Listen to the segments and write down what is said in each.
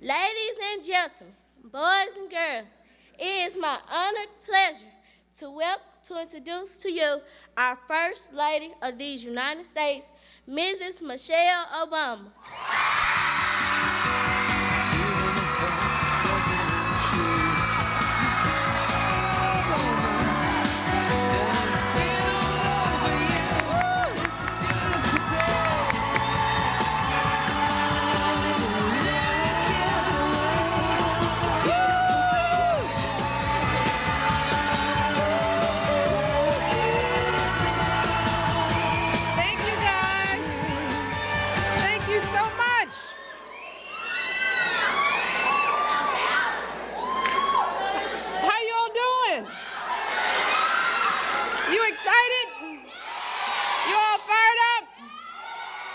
Ladies and gentlemen, boys and girls, it is my honored pleasure to introduce to you our First Lady of these United States, Mrs. Michelle Obama.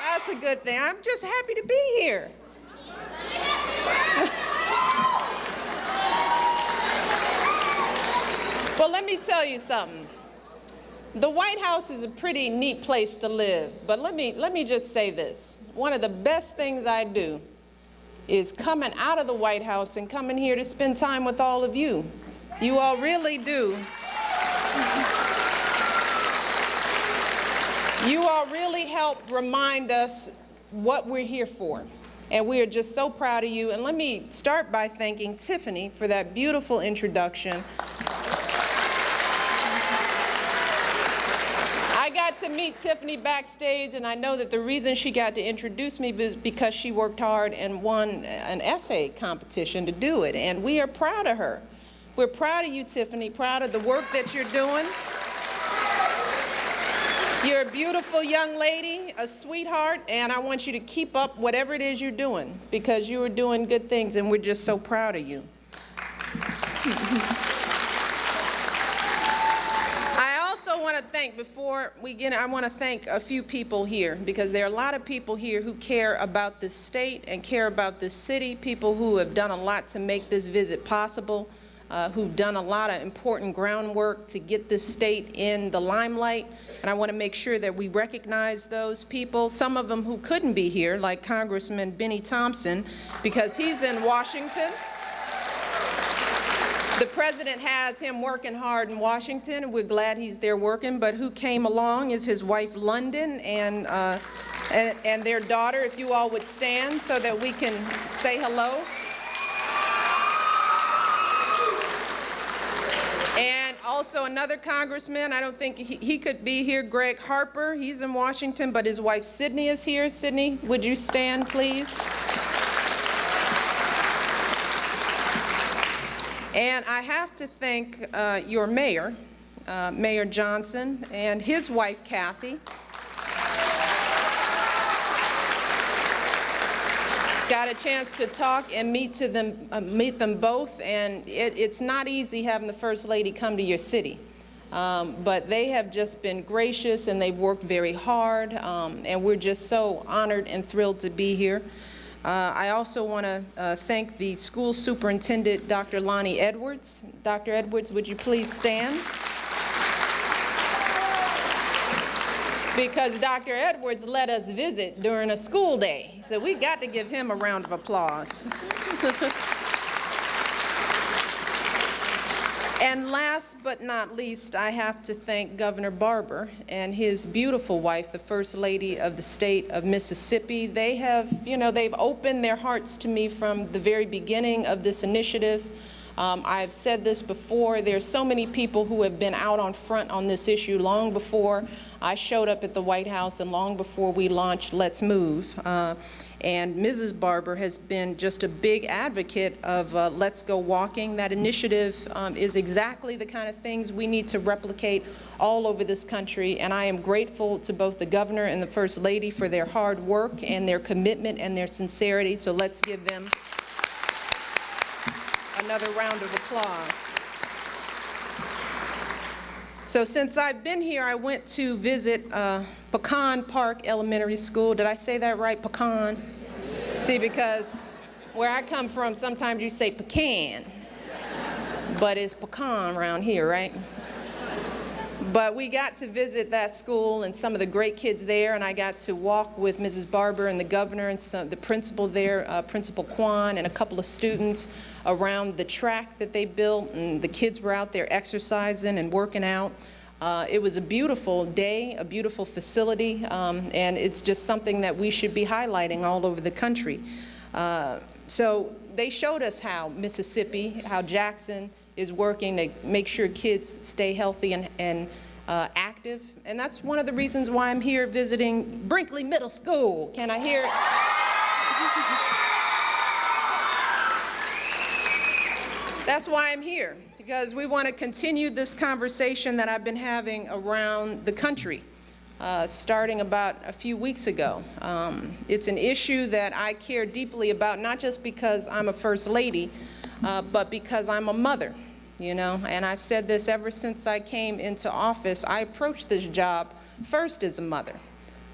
That's a good thing. I'm just happy to be here. Well, let me tell you something. The White House is a pretty neat place to live, but let me just say this. One of the best things I do is coming out of the White House and coming here to spend time with all of you. You all really do. You all really help remind us what we're here for. And we are just so proud of you. And let me start by thanking Tiffany for that beautiful introduction. I got to meet Tiffany backstage, and I know that the reason she got to introduce me is because she worked hard and won an essay competition to do it. And we are proud of her. We're proud of you, Tiffany, proud of the work that you're doing. You're a beautiful young lady, a sweetheart, and I want you to keep up whatever it is you're doing, because you are doing good things, and we're just so proud of you. I also want to thank, before we get in, I want to thank a few people here, because there are a lot of people here who care about this state and care about this city, people who have done a lot to make this visit possible. Who've done a lot of important groundwork to get this state in the limelight, and I want to make sure that we recognize those people, some of them who couldn't be here, like Congressman Benny Thompson, because he's in Washington. The president has him working hard in Washington, and we're glad he's there working, but who came along is his wife London and their daughter. If you all would stand so that we can say hello. And also another congressman, I don't think he could be here, Greg Harper. He's in Washington, but his wife Sydney is here. Sydney, would you stand, please? And I have to thank your mayor, Mayor Johnson, and his wife Kathy. Got a chance to talk and meet them both, and it's not easy having the First Lady come to your city. But they have just been gracious, and they've worked very hard, and we're just so honored and thrilled to be here. I also want to thank the school superintendent, Dr. Lonnie Edwards. Dr. Edwards, would you please stand? Because Dr. Edwards let us visit during a school day. So we got to give him a round of applause. And last but not least, I have to thank Governor Barber and his beautiful wife, the First Lady of the state of Mississippi. They have, they've opened their hearts to me from the very beginning of this initiative. I've said this before, there's so many people who have been out on front on this issue long before I showed up at the White House and long before we launched Let's Move. And Mrs. Barber has been just a big advocate of Let's Go Walking. That initiative is exactly the kind of things we need to replicate all over this country, and I am grateful to both the governor and the First Lady for their hard work and their commitment and their sincerity, so let's give them another round of applause. So since I've been here, I went to visit Pecan Park Elementary School. Did I say that right, Pecan? See, because where I come from, sometimes you say pecan, but it's pecan around here, right? But we got to visit that school and some of the great kids there, and I got to walk with Mrs. Barber and the governor and the principal there, Principal Kwan, and a couple of students around the track that they built, and the kids were out there exercising and working out. It was a beautiful day, a beautiful facility, and it's just something that we should be highlighting all over the country. So they showed us how Mississippi, how Jackson is working to make sure kids stay healthy and active. And that's one of the reasons why I'm here visiting Brinkley Middle School. Can I hear it? That's why I'm here, because we want to continue this conversation that I've been having around the country, starting about a few weeks ago. It's an issue that I care deeply about, not just because I'm a First Lady, but because I'm a mother, you know, and I've said this ever since I came into office. I approached this job first as a mother,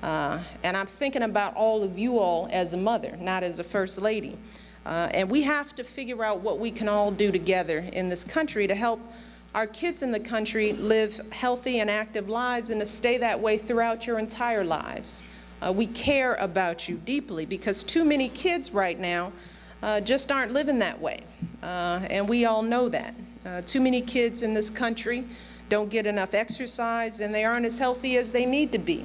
and I'm thinking about all of you all as a mother, not as a First Lady. And we have to figure out what we can all do together in this country to help our kids in the country live healthy and active lives and to stay that way throughout your entire lives. We care about you deeply because too many kids right now just aren't living that way, and we all know that. Too many kids in this country don't get enough exercise and they aren't as healthy as they need to be.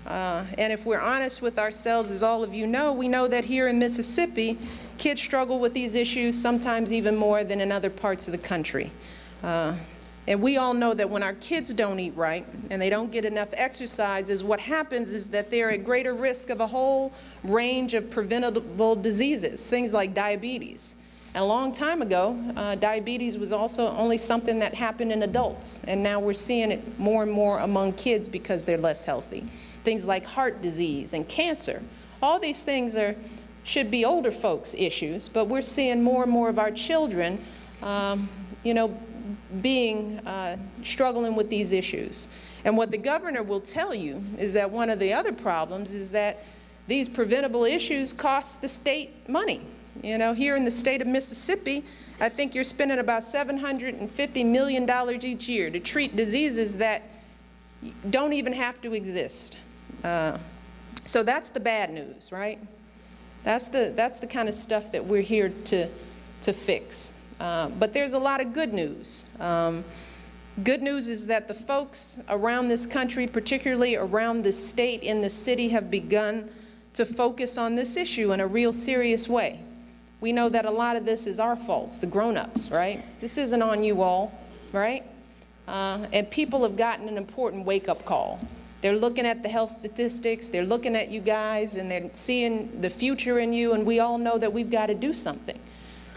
And if we're honest with ourselves, as all of you know, we know that here in Mississippi, kids struggle with these issues sometimes even more than in other parts of the country. And we all know that when our kids don't eat right and they don't get enough exercise, what happens is that they're at greater risk of a whole range of preventable diseases, things like diabetes. And a long time ago, diabetes was also only something that happened in adults, and now we're seeing it more and more among kids because they're less healthy. Things like heart disease and cancer, all these things should be older folks' issues, but we're seeing more and more of our children, struggling with these issues. And what the governor will tell you is that one of the other problems is that these preventable issues cost the state money. You know, here in the state of Mississippi, I think you're spending about $750 million each year to treat diseases that don't even have to exist. So that's the bad news, right? That's the kind of stuff that we're here to fix. But there's a lot of good news. Good news is that the folks around this country, particularly around this state, in the city, have begun to focus on this issue in a real serious way. We know that a lot of this is our faults, the grown-ups, right? This isn't on you all, right? And people have gotten an important wake-up call. They're looking at the health statistics, they're looking at you guys, and they're seeing the future in you, and we all know that we've got to do something.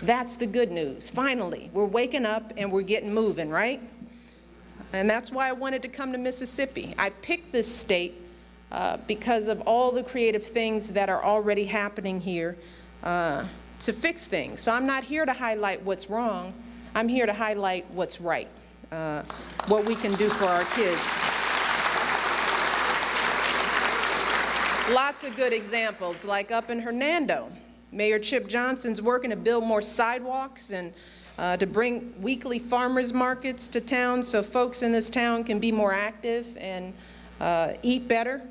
That's the good news. Finally, we're waking up and we're getting moving, right? And that's why I wanted to come to Mississippi. I picked this state because of all the creative things that are already happening here to fix things. So I'm not here to highlight what's wrong. I'm here to highlight what's right, what we can do for our kids. Lots of good examples, like up in Hernando. Mayor Chip Johnson's working to build more sidewalks and to bring weekly farmers markets to town so folks in this town can be more active and eat better.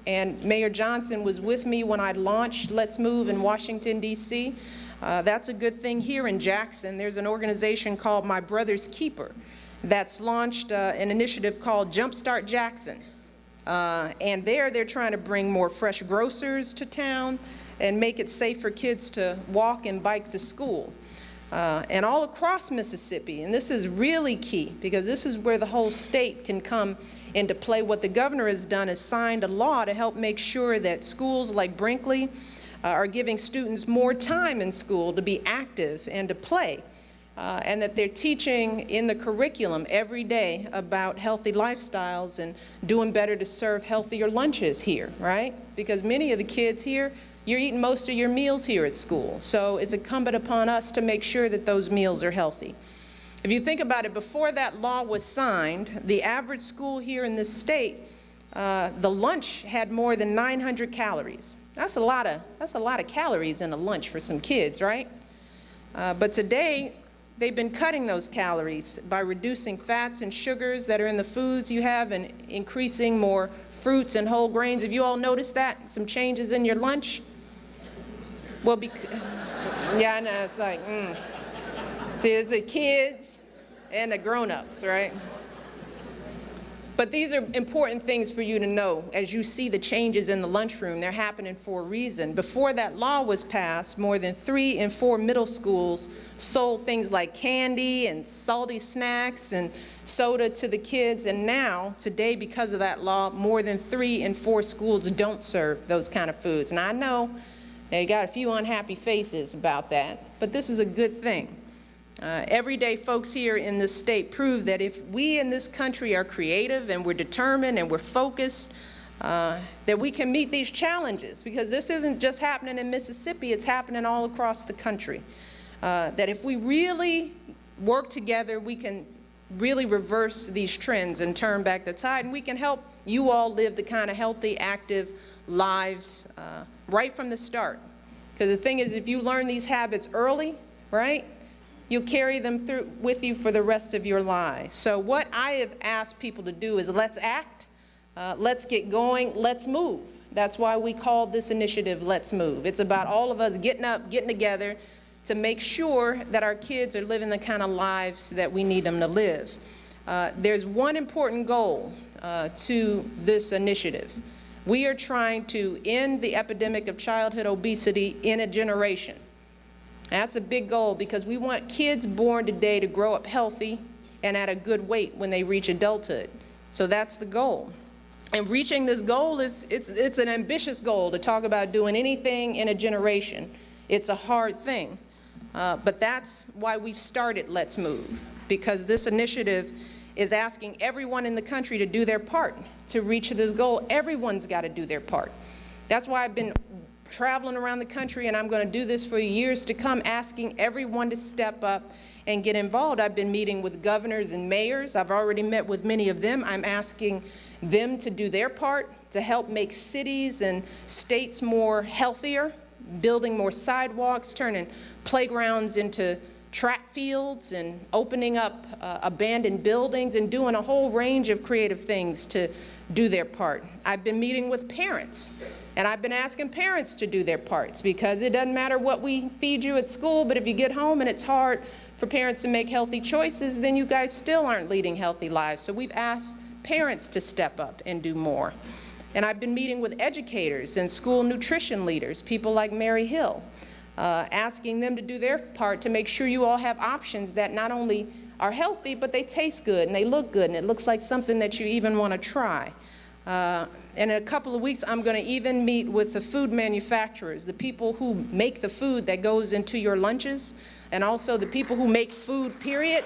And Mayor Johnson was with me when I launched Let's Move in Washington, D.C. That's a good thing here in Jackson. There's an organization called My Brother's Keeper that's launched an initiative called Jumpstart Jackson. And they're trying to bring more fresh grocers to town and make it safe for kids to walk and bike to school. And all across Mississippi, and this is really key because this is where the whole state can come into play. What the governor has done is signed a law to help make sure that schools like Brinkley are giving students more time in school to be active and to play. And that they're teaching in the curriculum every day about healthy lifestyles and doing better to serve healthier lunches here, right? Because many of the kids here, you're eating most of your meals here at school. So it's incumbent upon us to make sure that those meals are healthy. If you think about it, before that law was signed, the average school here in this state, the lunch had more than 900 calories. That's a lot of calories in a lunch for some kids, right? But today, they've been cutting those calories by reducing fats and sugars that are in the foods you have and increasing more fruits and whole grains. Have you all noticed that? Some changes in your lunch? Well, yeah, I know, it's like, See, it's the kids and the grown-ups, right? But these are important things for you to know. As you see the changes in the lunchroom, they're happening for a reason. Before that law was passed, more than 3 in 4 middle schools sold things like candy and salty snacks and soda to the kids. And now, today, because of that law, more than 3 in 4 schools don't serve those kind of foods. And I know they got a few unhappy faces about that, but this is a good thing. Everyday folks here in this state prove that if we in this country are creative and we're determined and we're focused, that we can meet these challenges, because this isn't just happening in Mississippi, it's happening all across the country. That if we really work together, we can really reverse these trends and turn back the tide, and we can help you all live the kind of healthy, active lives right from the start. Because the thing is, if you learn these habits early, right, you'll carry them through with you for the rest of your lives. So what I have asked people to do is let's act, let's get going, let's move. That's why we call this initiative Let's Move. It's about all of us getting up, getting together to make sure that our kids are living the kind of lives that we need them to live. There's one important goal to this initiative. We are trying to end the epidemic of childhood obesity in a generation. That's a big goal, because we want kids born today to grow up healthy and at a good weight when they reach adulthood. So that's the goal. And reaching this goal it's an ambitious goal to talk about doing anything in a generation. It's a hard thing. But that's why we've started Let's Move, because this initiative is asking everyone in the country to do their part to reach this goal. Everyone's got to do their part. That's why I've been traveling around the country, and I'm going to do this for years to come, asking everyone to step up and get involved. I've been meeting with governors and mayors. I've already met with many of them. I'm asking them to do their part to help make cities and states more healthier, building more sidewalks, turning playgrounds into track fields, and opening up abandoned buildings, and doing a whole range of creative things to do their part. I've been meeting with parents, and I've been asking parents to do their parts, because it doesn't matter what we feed you at school, but if you get home and it's hard for parents to make healthy choices, then you guys still aren't leading healthy lives. So we've asked parents to step up and do more. And I've been meeting with educators and school nutrition leaders, people like Mary Hill, asking them to do their part to make sure you all have options that not only are healthy, but they taste good and they look good, and it looks like something that you even want to try. In a couple of weeks, I'm going to even meet with the food manufacturers, the people who make the food that goes into your lunches, and also the people who make food, period.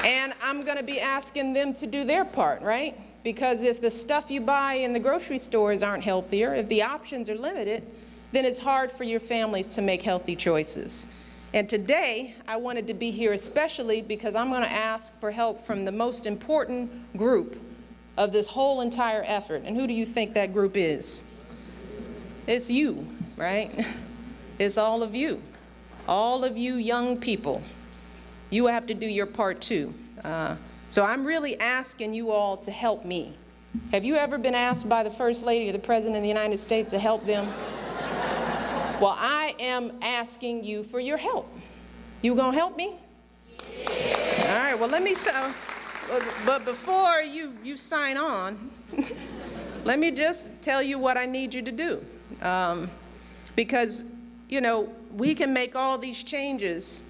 And I'm going to be asking them to do their part, right? Because if the stuff you buy in the grocery stores aren't healthier, if the options are limited, then it's hard for your families to make healthy choices. And today, I wanted to be here especially because I'm going to ask for help from the most important group of this whole entire effort. And who do you think that group is? It's you, right? It's all of you. All of you young people. You have to do your part too. So I'm really asking you all to help me. Have you ever been asked by the First Lady or the President of the United States to help them? Well, I am asking you for your help. You gonna help me? Yeah. All right, well, let me, but before you sign on, let me just tell you what I need you to do. Because, you know, we can make all these changes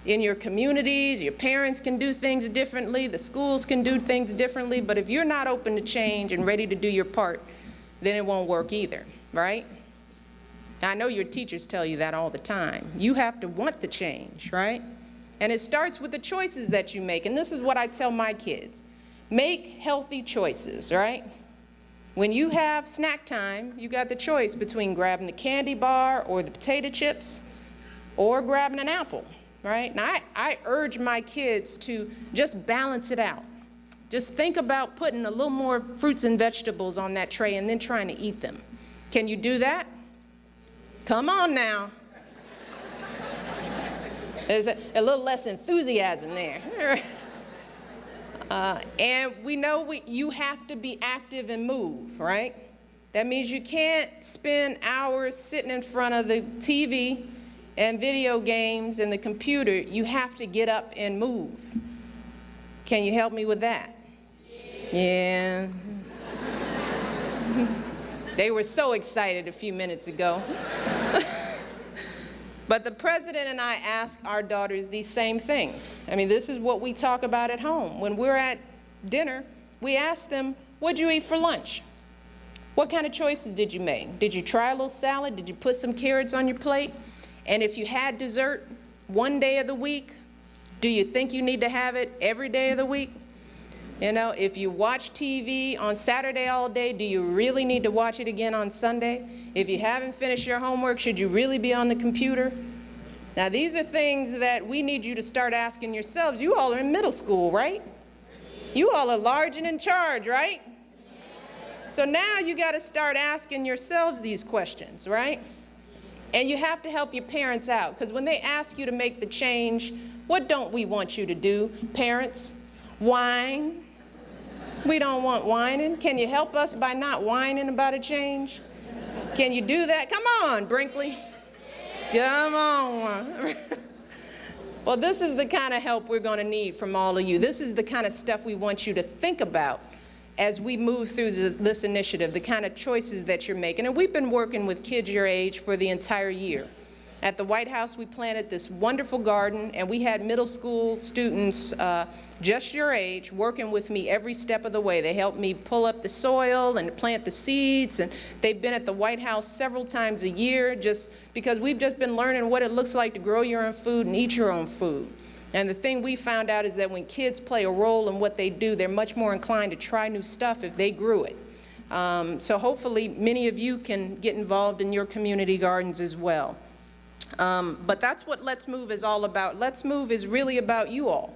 in your communities, your parents can do things differently, the schools can do things differently, but if you're not open to change and ready to do your part, then it won't work either, right? I know your teachers tell you that all the time. You have to want the change, right? And it starts with the choices that you make, and this is what I tell my kids. Make healthy choices, right? When you have snack time, you got the choice between grabbing the candy bar or the potato chips or grabbing an apple, right? And I urge my kids to just balance it out. Just think about putting a little more fruits and vegetables on that tray and then trying to eat them. Can you do that? Come on now. There's a little less enthusiasm there. And we know you have to be active and move, right? That means you can't spend hours sitting in front of the TV and video games and the computer. You have to get up and move. Can you help me with that? Yeah. They were so excited a few minutes ago. But the president and I ask our daughters these same things. I mean, this is what we talk about at home. When we're at dinner, we ask them, what'd you eat for lunch? What kind of choices did you make? Did you try a little salad? Did you put some carrots on your plate? And if you had dessert one day of the week, do you think you need to have it every day of the week? You know, if you watch TV on Saturday all day, do you really need to watch it again on Sunday? If you haven't finished your homework, should you really be on the computer? Now, these are things that we need you to start asking yourselves. You all are in middle school, right? You all are large and in charge, right? So now you got to start asking yourselves these questions, right? And you have to help your parents out, because when they ask you to make the change, what don't we want you to do, parents? Whine. We don't want whining. Can you help us by not whining about a change? Can you do that? Come on, Brinkley. Come on. Well, this is the kind of help we're going to need from all of you. This is the kind of stuff we want you to think about as we move through this initiative, the kind of choices that you're making. And we've been working with kids your age for the entire year. At the White House, we planted this wonderful garden, and we had middle school students just your age working with me every step of the way. They helped me pull up the soil and plant the seeds, and they've been at the White House several times a year just because we've just been learning what it looks like to grow your own food and eat your own food. And the thing we found out is that when kids play a role in what they do, they're much more inclined to try new stuff if they grew it. So hopefully many of you can get involved in your community gardens as well. But that's what Let's Move is all about. Let's Move is really about you all.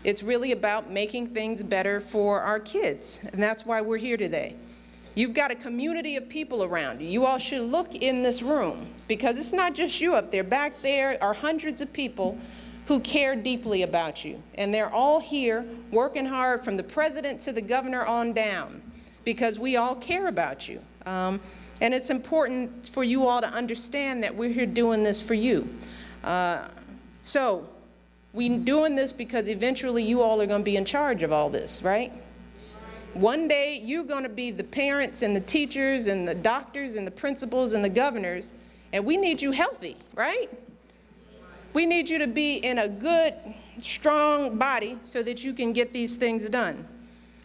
It's really about making things better for our kids, and that's why we're here today. You've got a community of people around you. You all should look in this room, because it's not just you up there. Back there are hundreds of people who care deeply about you, and they're all here working hard from the president to the governor on down, because we all care about you. And it's important for you all to understand that we're here doing this for you. So we're doing this because eventually you all are going to be in charge of all this, right? One day you're going to be the parents and the teachers and the doctors and the principals and the governors, and we need you healthy, right? We need you to be in a good, strong body so that you can get these things done.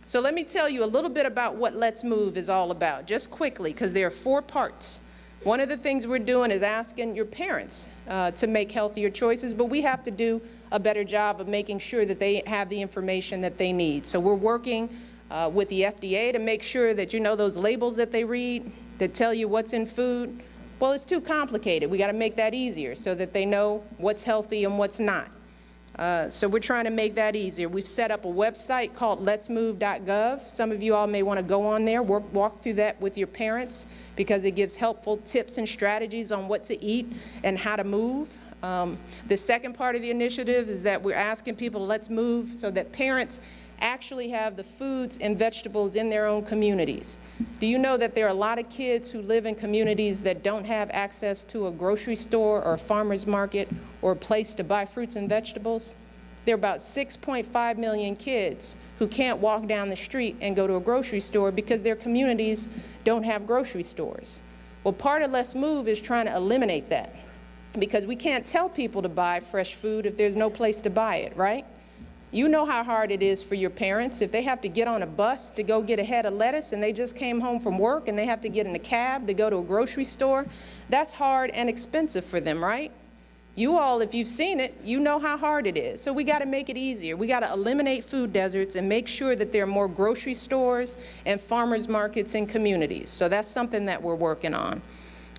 So let me tell you a little bit about what Let's Move is all about, just quickly, because there are 4 parts. One of the things we're doing is asking your parents to make healthier choices, but we have to do a better job of making sure that they have the information that they need. So we're working with the FDA to make sure that you know those labels that they read that tell you what's in food. Well, it's too complicated. We got to make that easier so that they know what's healthy and what's not. So we're trying to make that easier. We've set up a website called letsmove.gov. Some of you all may want to go on there, walk through that with your parents, because it gives helpful tips and strategies on what to eat and how to move. The second part of the initiative is that we're asking people to let's move so that parents actually have the foods and vegetables in their own communities. Do you know that there are a lot of kids who live in communities that don't have access to a grocery store or a farmer's market or a place to buy fruits and vegetables? There are about 6.5 million kids who can't walk down the street and go to a grocery store because their communities don't have grocery stores. Well, part of Let's Move is trying to eliminate that, because we can't tell people to buy fresh food if there's no place to buy it, right? You know how hard it is for your parents if they have to get on a bus to go get a head of lettuce and they just came home from work and they have to get in a cab to go to a grocery store. That's hard and expensive for them, right? You all, if you've seen it, you know how hard it is. So we got to make it easier. We got to eliminate food deserts and make sure that there are more grocery stores and farmers markets in communities. So that's something that we're working on.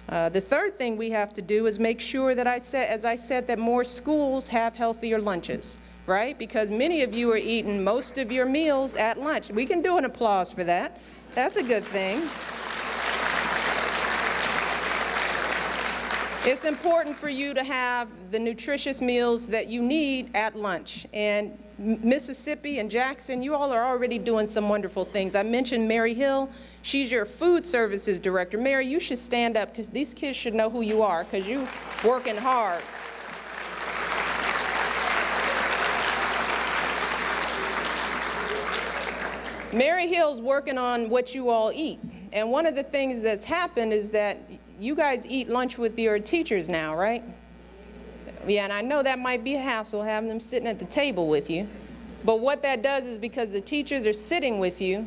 The third thing we have to do is make sure that as I said, that more schools have healthier lunches, right? Because many of you are eating most of your meals at lunch. We can do an applause for that. That's a good thing. It's important for you to have the nutritious meals that you need at lunch. And Mississippi and Jackson, you all are already doing some wonderful things. I mentioned Mary Hill. She's your food services director. Mary, you should stand up because these kids should know who you are because you're working hard. Mary Hill's working on what you all eat. And one of the things that's happened is that you guys eat lunch with your teachers now, right? Yeah, and I know that might be a hassle having them sitting at the table with you. But what that does is because the teachers are sitting with you,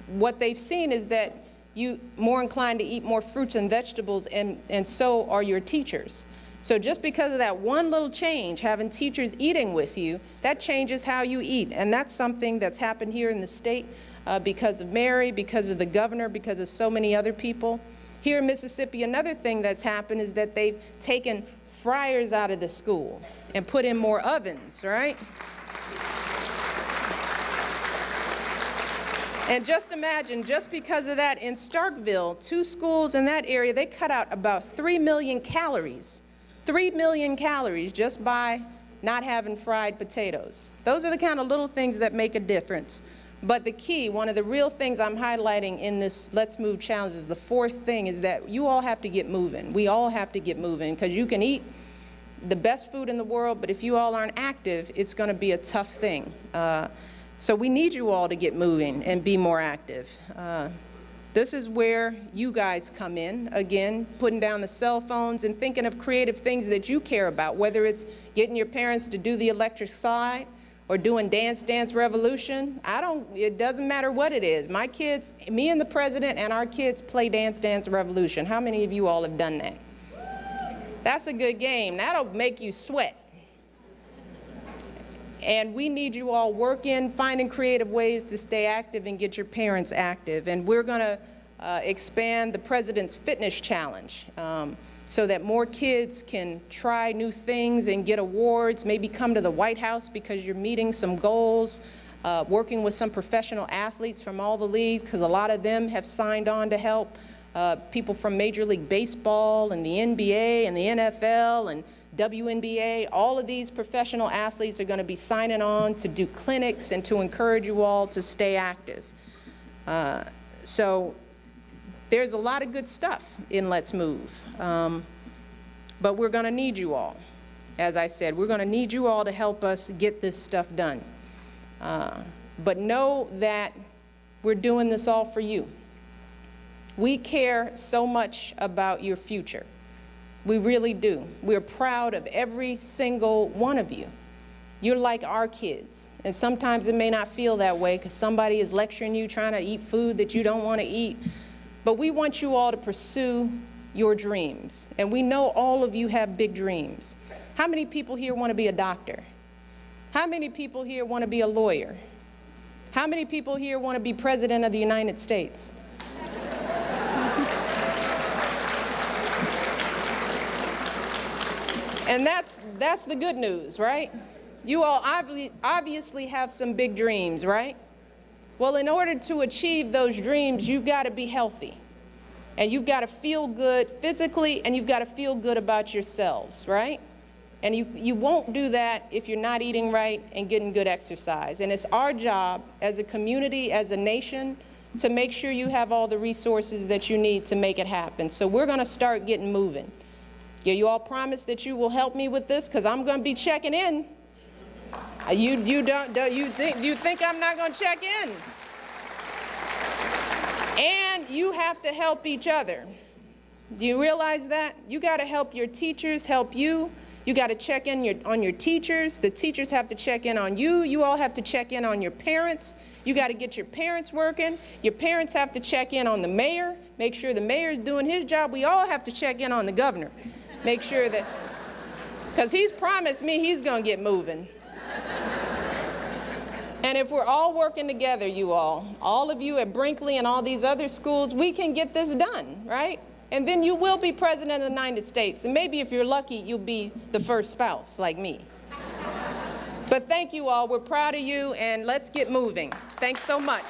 what they've seen is that you're more inclined to eat more fruits and vegetables, and so are your teachers. So just because of that one little change, having teachers eating with you, that changes how you eat. And that's something that's happened here in the state because of Mary, because of the governor, because of so many other people. Here in Mississippi, another thing that's happened is that they've taken fryers out of the school and put in more ovens, right? And just imagine, just because of that, in Starkville, 2 schools in that area, they cut out about 3 million calories. 3 million calories just by not having fried potatoes. Those are the kind of little things that make a difference. But the key, one of the real things I'm highlighting in this Let's Move challenge is the 4th thing is that you all have to get moving. We all have to get moving because you can eat the best food in the world, but if you all aren't active, it's going to be a tough thing. So we need you all to get moving and be more active. This is where you guys come in, again, putting down the cell phones and thinking of creative things that you care about, whether it's getting your parents to do the electric slide or doing Dance Dance Revolution. It doesn't matter what it is. My kids, me and the president and our kids play Dance Dance Revolution. How many of you all have done that? That's a good game. That'll make you sweat. And we need you all working, finding creative ways to stay active and get your parents active. And we're going to expand the President's Fitness Challenge so that more kids can try new things and get awards, maybe come to the White House because you're meeting some goals, working with some professional athletes from all the leagues, because a lot of them have signed on to help. People from Major League Baseball and the NBA and the NFL and WNBA, all of these professional athletes are going to be signing on to do clinics and to encourage you all to stay active. So there's a lot of good stuff in Let's Move. But we're going to need you all. As I said, we're going to need you all to help us get this stuff done. But know that we're doing this all for you. We care so much about your future. We really do. We're proud of every single one of you. You're like our kids. And sometimes it may not feel that way because somebody is lecturing you, trying to eat food that you don't want to eat. But we want you all to pursue your dreams. And we know all of you have big dreams. How many people here want to be a doctor? How many people here want to be a lawyer? How many people here want to be President of the United States? And that's the good news, right? You all obviously have some big dreams, right? Well, in order to achieve those dreams, you've got to be healthy. And you've got to feel good physically, and you've got to feel good about yourselves, right? And you won't do that if you're not eating right and getting good exercise. And it's our job as a community, as a nation, to make sure you have all the resources that you need to make it happen. So we're going to start getting moving. Yeah, you all promise that you will help me with this because I'm going to be checking in. You think I'm not going to check in? And you have to help each other. Do you realize that? You got to help your teachers help you. You got to check in on your teachers. The teachers have to check in on you. You all have to check in on your parents. You got to get your parents working. Your parents have to check in on the mayor. Make sure the mayor is doing his job. We all have to check in on the governor. Make sure that, because he's promised me he's going to get moving. And if we're all working together, you all of you at Brinkley and all these other schools, we can get this done, right? And then you will be President of the United States. And maybe if you're lucky, you'll be the first spouse like me. But thank you all. We're proud of you, and let's get moving. Thanks so much.